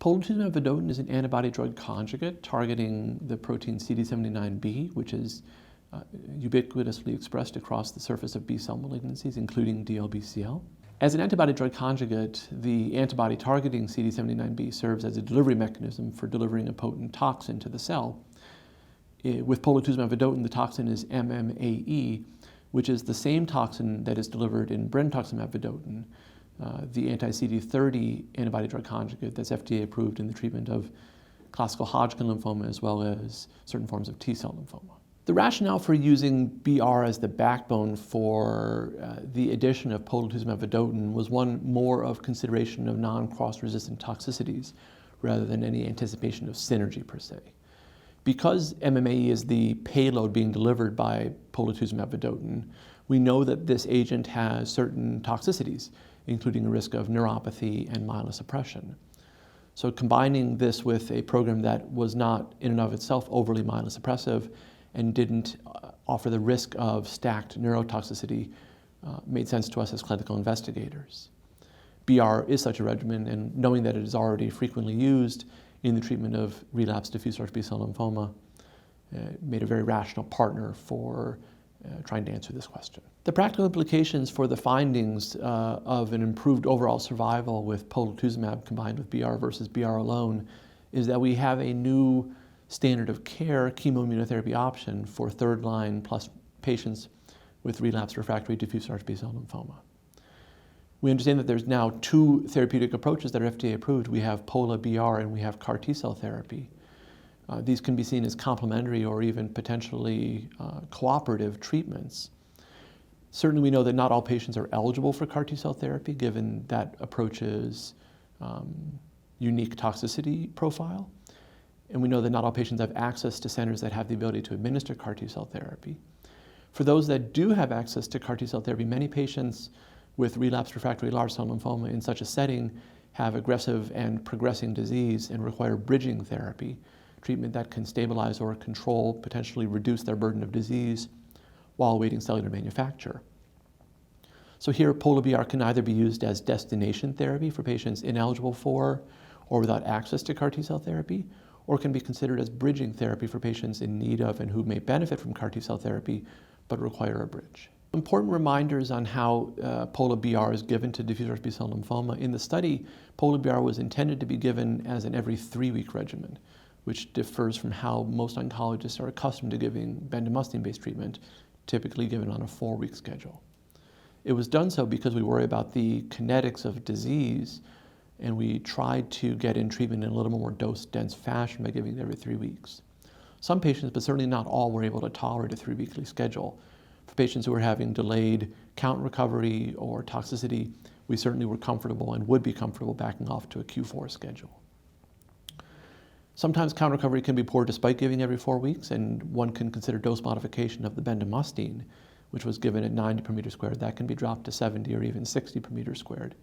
Polatuzumab vedotin is an antibody-drug conjugate targeting the protein CD79B, which is ubiquitously expressed across the surface of B-cell malignancies, including DLBCL. As an antibody-drug conjugate, the antibody targeting CD79B serves as a delivery mechanism for delivering a potent toxin to the cell. With polatuzumab vedotin, the toxin is MMAE, which is the same toxin that is delivered in brentuximab vedotin, the anti-CD30 antibody-drug conjugate that's FDA approved in the treatment of classical Hodgkin lymphoma as well as certain forms of T-cell lymphoma. The rationale for using BR as the backbone for the addition of polatuzumab vedotin was one more of consideration of non-cross-resistant toxicities rather than any anticipation of synergy per se. Because MMAE is the payload being delivered by polatuzumab vedotin, we know that this agent has certain toxicities, including a risk of neuropathy and myelosuppression. So combining this with a program that was not in and of itself overly myelosuppressive and didn't offer the risk of stacked neurotoxicity made sense to us as clinical investigators. BR is such a regimen, and knowing that it is already frequently used in the treatment of relapsed diffuse large B-cell lymphoma made a very rational partner for trying to answer this question. The practical implications for the findings of an improved overall survival with polatuzumab combined with BR versus BR alone is that we have a new standard of care chemoimmunotherapy option for third-line plus patients with relapsed-refractory diffuse large B-cell lymphoma. We understand that there's now two therapeutic approaches that are FDA approved. We have Pola-BR and we have CAR T-cell therapy. These can be seen as complementary or even potentially cooperative treatments. Certainly we know that not all patients are eligible for CAR T-cell therapy given that approach's unique toxicity profile. And we know that not all patients have access to centers that have the ability to administer CAR T-cell therapy. For those that do have access to CAR T-cell therapy, many patients with relapsed refractory large cell lymphoma in such a setting have aggressive and progressing disease and require bridging therapy, treatment that can stabilize or control, potentially reduce their burden of disease while awaiting cellular manufacture. So here, Pola-BR can either be used as destination therapy for patients ineligible for or without access to CAR T-cell therapy, or can be considered as bridging therapy for patients in need of and who may benefit from CAR T-cell therapy but require a bridge. Important reminders on how Pola-BR is given to diffuse large B-cell lymphoma. In the study, Pola-BR was intended to be given as an every 3-week regimen, which differs from how most oncologists are accustomed to giving bendamustine-based treatment, typically given on a 4-week schedule. It was done so because we worry about the kinetics of disease, and we tried to get in treatment in a little more dose-dense fashion by giving it every 3 weeks. Some patients, but certainly not all, were able to tolerate a 3-weekly schedule. For patients who were having delayed count recovery or toxicity, we certainly were comfortable and would be comfortable backing off to a Q4 schedule. Sometimes count recovery can be poor despite giving every 4 weeks, and one can consider dose modification of the bendamustine, which was given at 90 per meter squared. That can be dropped to 70 or even 60 per meter squared.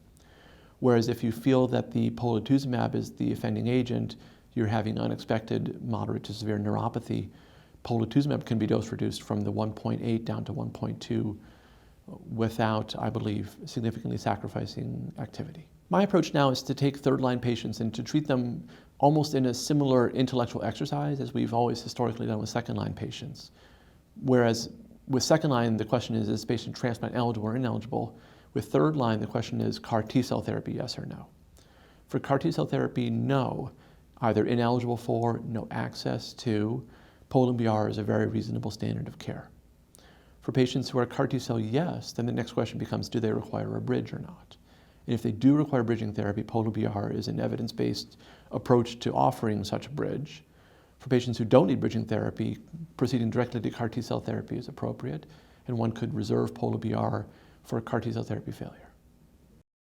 Whereas if you feel that the polatuzumab is the offending agent, you're having unexpected moderate to severe neuropathy, polatuzumab can be dose reduced from the 1.8 down to 1.2 without, I believe, significantly sacrificing activity. My approach now is to take third-line patients and to treat them almost in a similar intellectual exercise as we've always historically done with second-line patients. Whereas with second-line, the question is this patient transplant eligible or ineligible? With third-line, the question is CAR T-cell therapy, yes or no? For CAR T-cell therapy, no. Either ineligible for, no access to. Pola-BR is a very reasonable standard of care. For patients who are CAR T-cell, yes, then the next question becomes, do they require a bridge or not? And if they do require bridging therapy, Pola-BR is an evidence-based approach to offering such a bridge. For patients who don't need bridging therapy, proceeding directly to CAR T-cell therapy is appropriate, and one could reserve Pola-BR for CAR T-cell therapy failure.